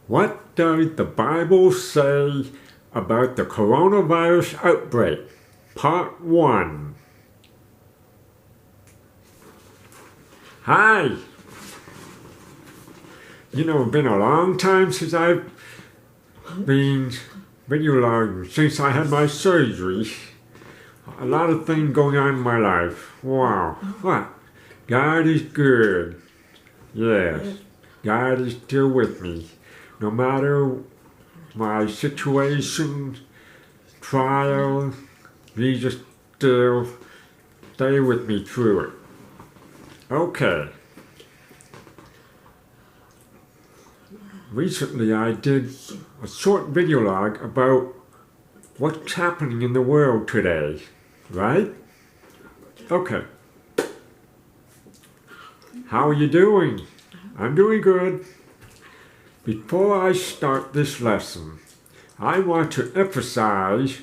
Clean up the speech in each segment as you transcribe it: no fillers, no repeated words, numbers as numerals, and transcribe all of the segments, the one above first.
What does the Bible say about the coronavirus outbreak? Part 1. Hi! You know, it's been a long time since I've been videologging, since I had my surgery. A lot of things going on in my life. Wow. What? God is good. Yes. God is still with me. No matter my situation, trial, Jesus still stay with me through it. Okay. Recently I did a short video log about what's happening in the world today, right? Okay. How are you doing? I'm doing good. Before I start this lesson, I want to emphasize,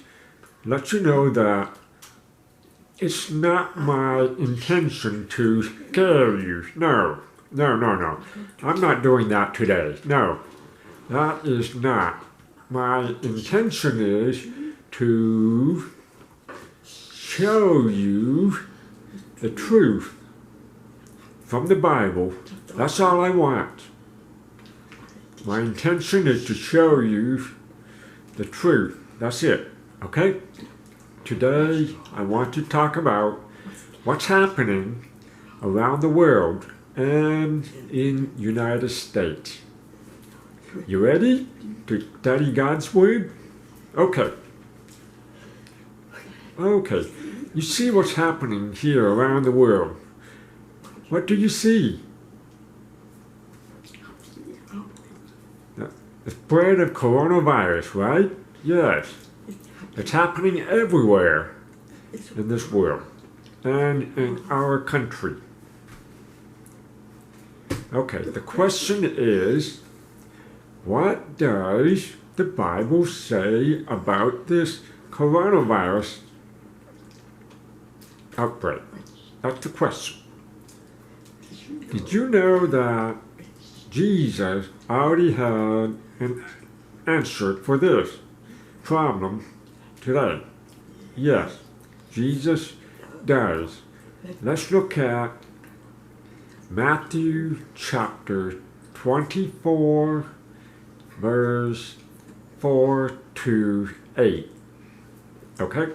let you know that it's not my intention to scare you. No. I'm not doing that today. No, that is not. My intention is to show you the truth from the Bible. That's all I want. My intention is to show you the truth. That's it. Okay? Today, I want to talk about what's happening around the world and in United States. You ready to study God's Word? Okay. Okay. You see what's happening here around the world. What do you see? The spread of coronavirus, right? Yes. It's happening everywhere in this world and in our country. Okay, the question is, what does the Bible say about this coronavirus outbreak? That's the question. Did you know that Jesus already had an answer for this problem today? Yes, Jesus does. Let's look at Matthew chapter 24, verse 4 to 8. Okay?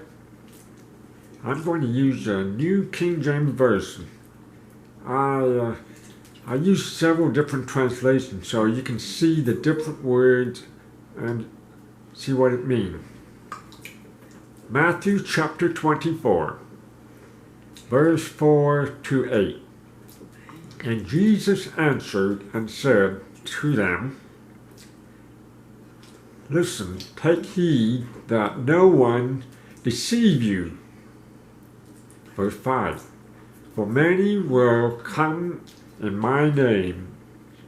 I'm going to use a New King James Version. I use several different translations so you can see the different words and see what it means. Matthew chapter 24, verse 4 to 8. And Jesus answered and said to them, listen, take heed that no one deceive you. Verse 5. For many will come in my name,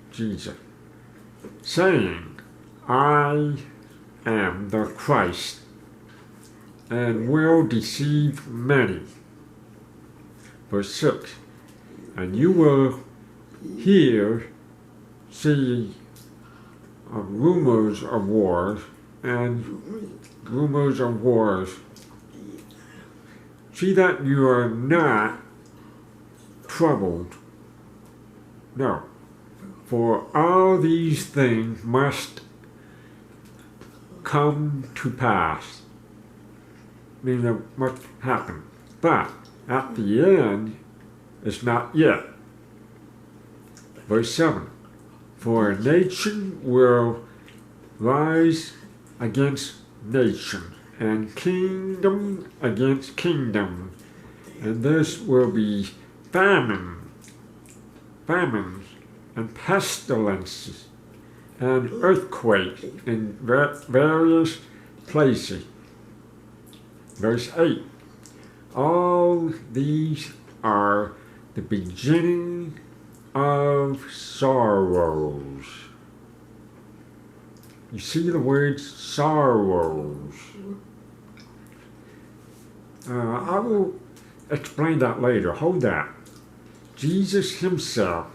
Jesus, saying, I am the Christ, and will deceive many. Verse 6. And you will see rumors of wars and rumors of wars. See that you are not troubled. No. For all these things must come to pass. Meaning that must happen. But at the end, it's not yet. Verse 7. For a nation will rise against nation, and kingdom against kingdom, and this will be famines, and pestilences, and earthquakes in various places. Verse 8. All these are the beginning of sorrows. You see the word sorrows. I will explain that later. Hold that. Jesus himself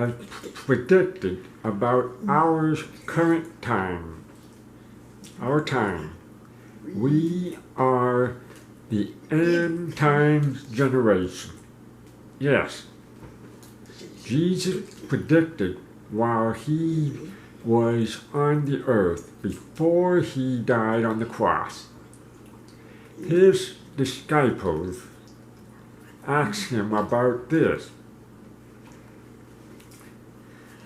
has predicted about our current time, our time. We are the end times generation. Yes, Jesus predicted while he was on the earth before he died on the cross. His disciples asked him about this.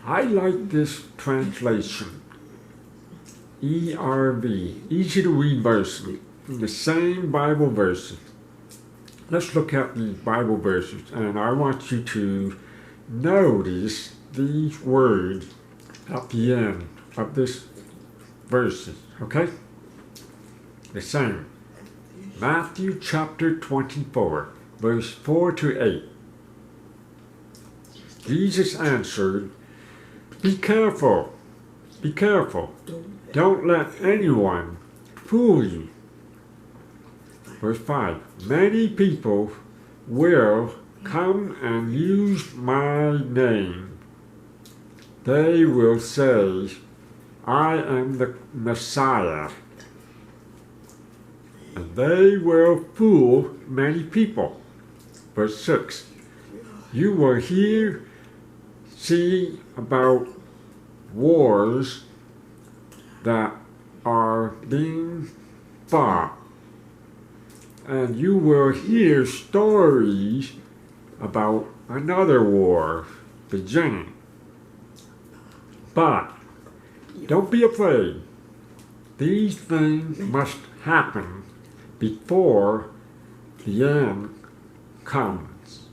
I like this translation, ERV, easy to read version, in the same Bible verses. Let's look at these Bible verses, and I want you to notice these words at the end of this verses, okay? The same. Matthew chapter 24, verse 4 to 8. Jesus answered, be careful, don't let anyone fool you. Verse 5, many people will come and use my name. They will say, I am the Messiah. And they will fool many people. Verse 6, you will see about wars that are being fought. And you will hear stories about another war beginning. But don't be afraid. These things must happen before the end comes.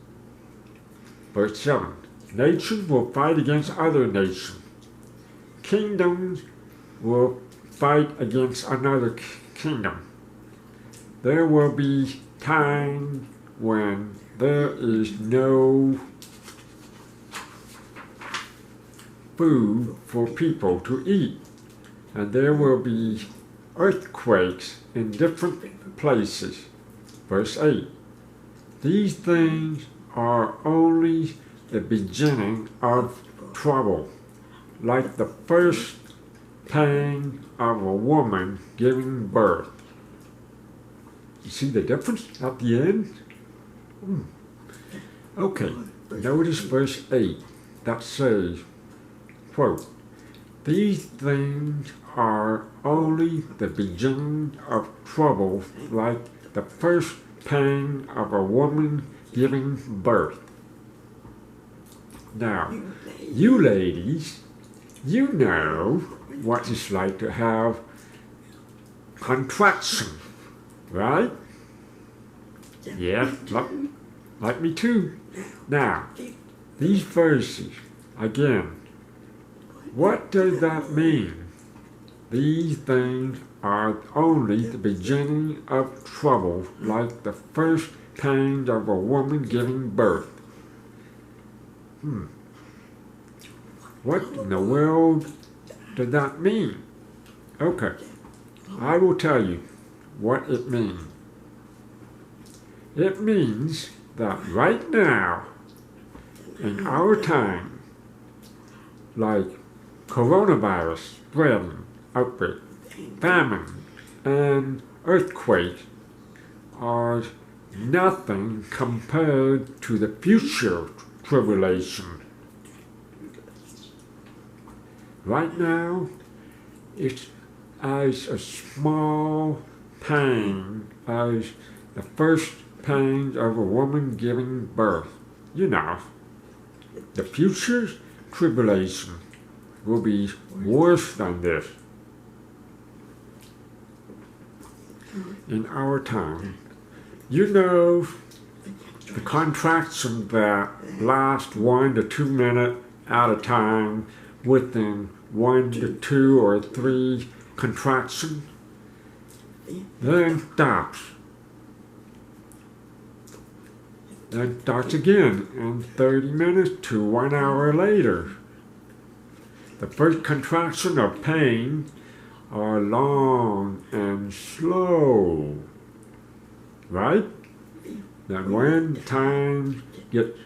Verse 7. Nations will fight against other nations. Kingdoms will fight against another kingdom. There will be times when there is no food for people to eat, and there will be earthquakes in different places. Verse 8. These things are only the beginning of trouble, like the first pang of a woman giving birth. You see the difference at the end? Okay, notice verse 8 that says, quote, these things are only the beginning of trouble, like the first pang of a woman giving birth. Now, you ladies, you know what it's like to have contraction, right? Yes, like me too. Now, these verses, again, what does that mean? These things are only the beginning of trouble, like the first pangs of a woman giving birth. What in the world does that mean? Okay, I will tell you what it means. It means that right now, in our time, like coronavirus spreading, outbreak, famine, and earthquake are nothing compared to the future tribulation. Right now, it's as a small pain as the first pain of a woman giving birth. You know, the future tribulation will be worse than this. In our time, you know, the contraction that last 1 to 2 minutes at a time within 1 to 2 or 3 contractions, then stops. Then starts again in 30 minutes to 1 hour later. The first contraction of pain are long and slow, right? Then when time gets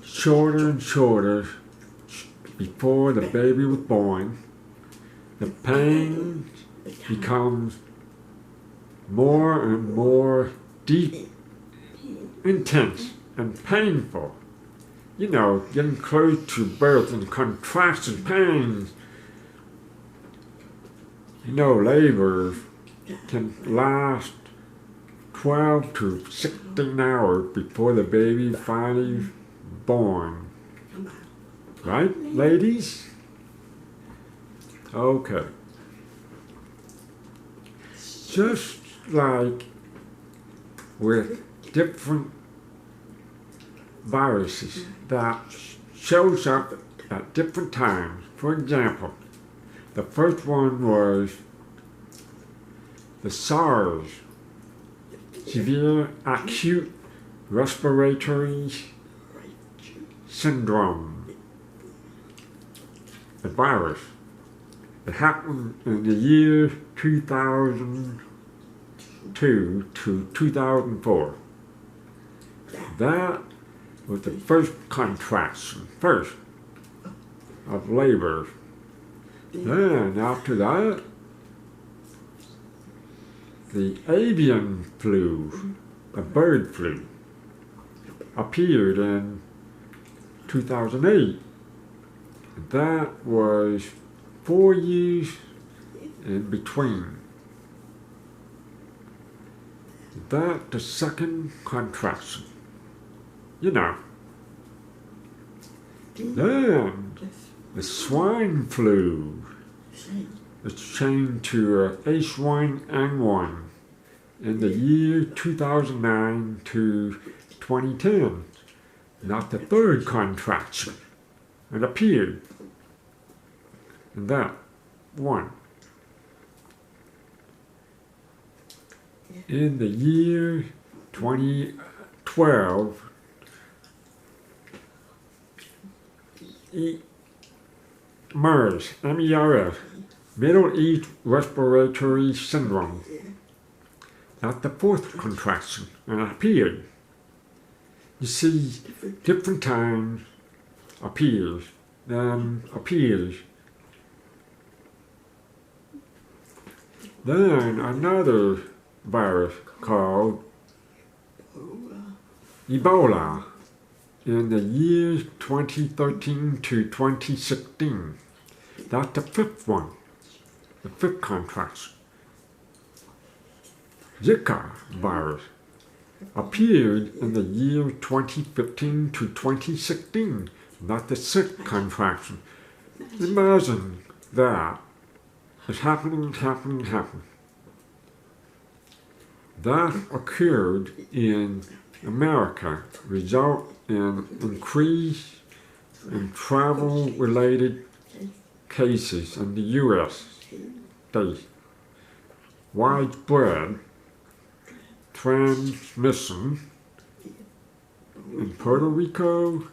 shorter and shorter, before the baby was born, the pain becomes more and more deep, intense, and painful. You know, getting close to birth and contraction pains. You know, labor can last 12 to 16 hours before the baby finally born. Right, ladies? Okay. Just like with different viruses that shows up at different times. For example, the first one was the SARS, severe acute respiratory syndrome. The virus. It happened in the year 2002 to 2004. That was the first contraction, of labor. Then after that, the avian flu, the bird flu, appeared in 2008. That was 4 years in between. That the second contraction. You know. Then the swine flu. It's changed to H1N1 in the year 2009 to 2010. Not the third contraction. It appeared in that one. In the year 2012, MERS, MERS, Middle East Respiratory Syndrome. Not the fourth contraction, and it appeared. You see, different times appears, then appears. Then another virus called Ebola in the years 2013 to 2016. That's the fifth one, the fifth contraction. Zika virus appeared in the year 2015 to 2016. Not the sixth contraction. Imagine that. It's happening. That occurred in America, result in increase in travel-related cases in the U.S. states. Widespread transmission in Puerto Rico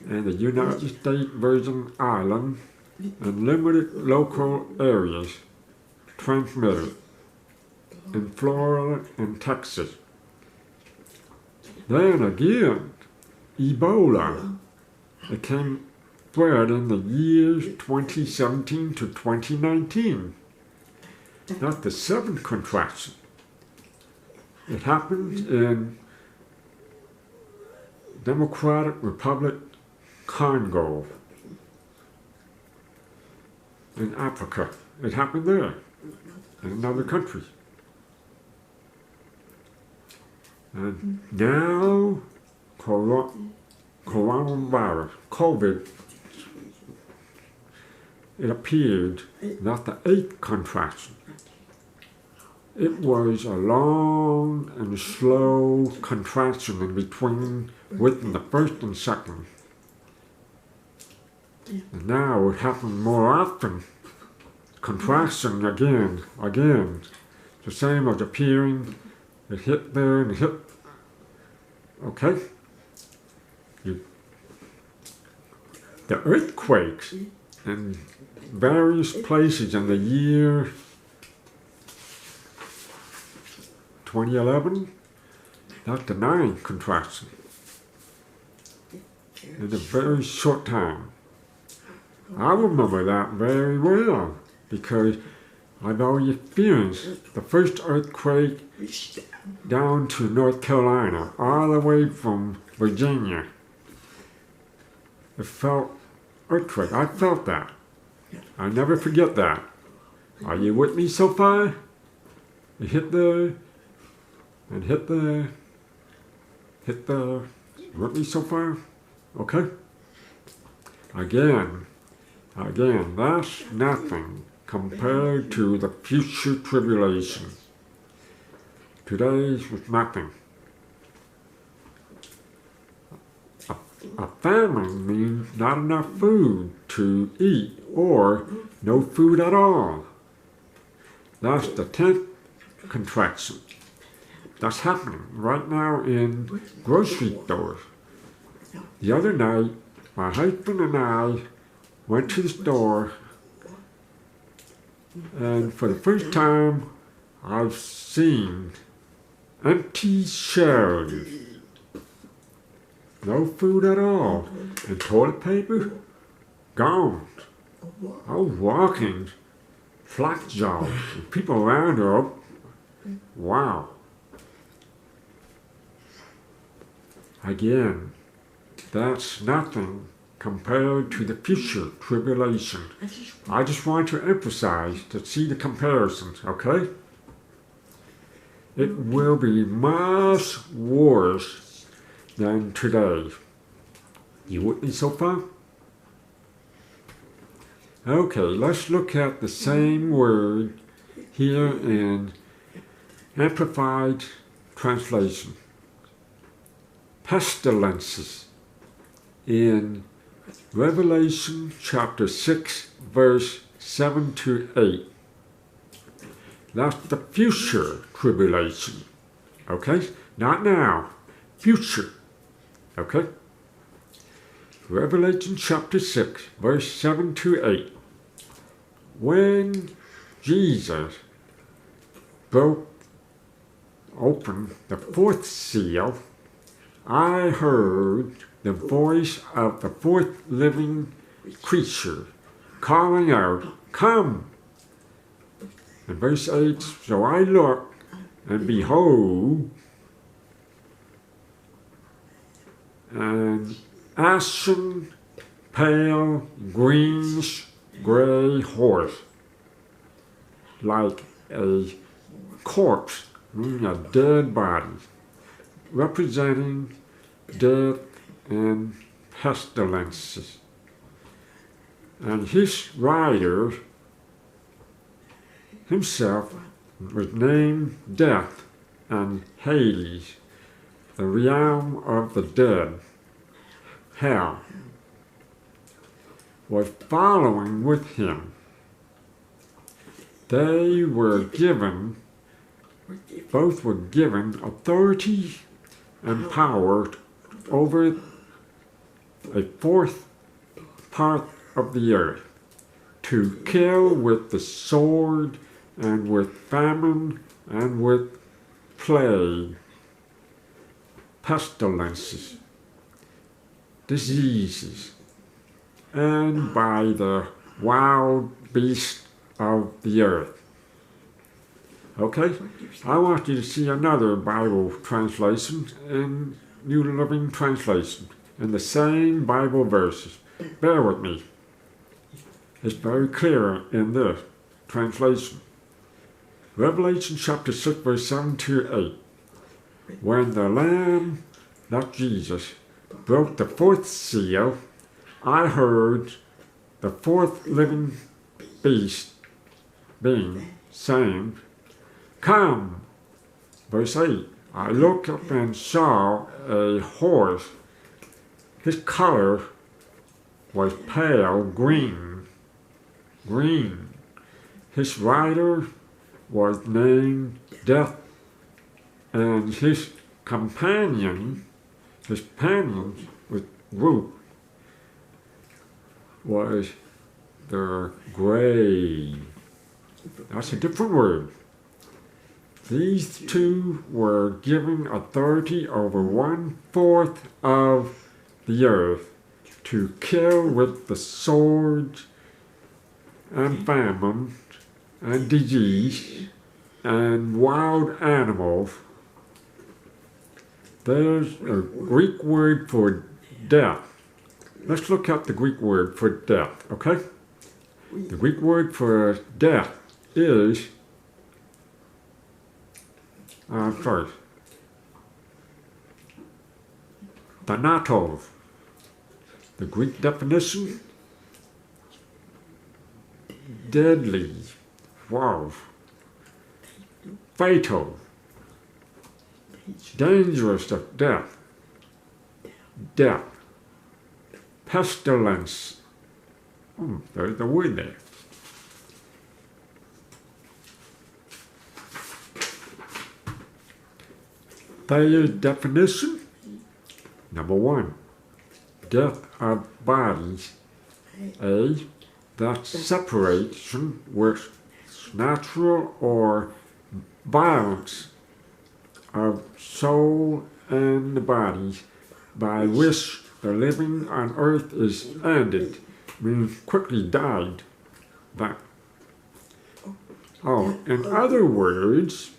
and the United States Virgin Islands and limited local areas transmitted in Florida and Texas. Then again, Ebola, it came spread in the years 2017 to 2019. Not the seventh contraction. It happened in Democratic Republic Congo in Africa. It happened there, in another country. And now, coronavirus, COVID, it appeared, not the eighth contraction. It was a long and slow contraction in between within the first and second. And now it happened more often. Contraction again. The same as appearing, it hit there and hit. Okay? The earthquakes in various places in the year 2011, that's the ninth contraction in a very short time. I remember that very well because I've already experienced the first earthquake down to North Carolina, all the way from Virginia. It felt earthquake. I felt that. I never forget that. Are you with me so far? You hit the, and hit the, with me so far? Okay? Again, that's nothing compared to the future tribulation. Today's was nothing. A famine means not enough food to eat or no food at all. That's the 10th contraction. That's happening right now in grocery stores. The other night, my husband and I went to the store, and for the first time, I've seen empty shelves. No food at all. And toilet paper? Gone. I was walking flat jaws, and people around her. Wow. Again, that's nothing compared to the future tribulation. I just want to emphasize to see the comparisons, okay? It will be much worse than today. You with me so far? Okay, let's look at the same word here in Amplified Translation. Pestilences in Revelation chapter 6, verse 7 to 8. That's the future tribulation. Okay? Not now. Future. Okay? Revelation chapter 6, verse 7 to 8. When Jesus broke open the fourth seal, I heard the voice of the fourth living creature calling out, "Come!" In verse 8, so I looked, and behold, an ashen, pale, greenish-gray horse, like a corpse, meaning a dead body, representing death and pestilences. And his rider himself was named Death and Hades, the realm of the dead. Hell was following with him. They were given, both were given authority and power over a fourth part of the earth, to kill with the sword and with famine and with plague, pestilences, diseases, and by the wild beasts of the earth. Okay? I want you to see another Bible translation in New Living Translation, in the same Bible verses. Bear with me. It's very clear in this translation. Revelation chapter 6, verse 7 to 8. When the Lamb, not Jesus, broke the fourth seal, I heard the fourth living being saying, "Come!" Verse 8. I looked up and saw a horse. His color was pale green. His rider was named Death, and his companion with group was the grave. That's a different word. These two were given authority over 1/4 of the earth to kill with the sword and famine and disease and wild animals. There's a Greek word for death. Let's look up the Greek word for death, okay? The Greek word for death is, first, thanatos. The Greek definition, deadly, wow, fatal, dangerous of death, death, pestilence. There's the word there. Their definition, number one, death of bodies, that separation with natural or violence of soul and the body, by which the living on earth is ended, means quickly died. That. In other words,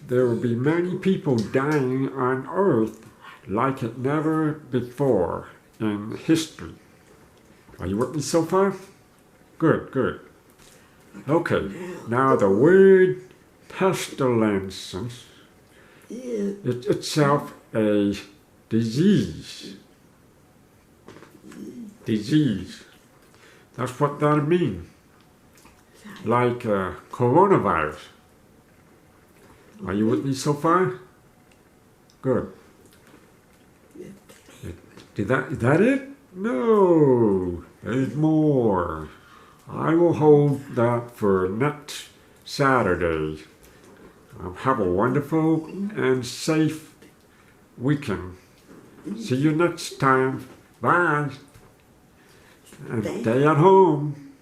there will be many people dying on earth like it never before in history. Are you with me so far? Good, good. Okay, now the word pestilence is itself a disease. Disease. That's what that means. Like coronavirus. Are you with me so far? Good. Is that it? No, there's more. I will hold that for next Saturday. Have a wonderful and safe weekend. See you next time. Bye. And stay at home.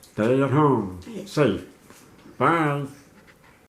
Stay at home. Safe. Bye.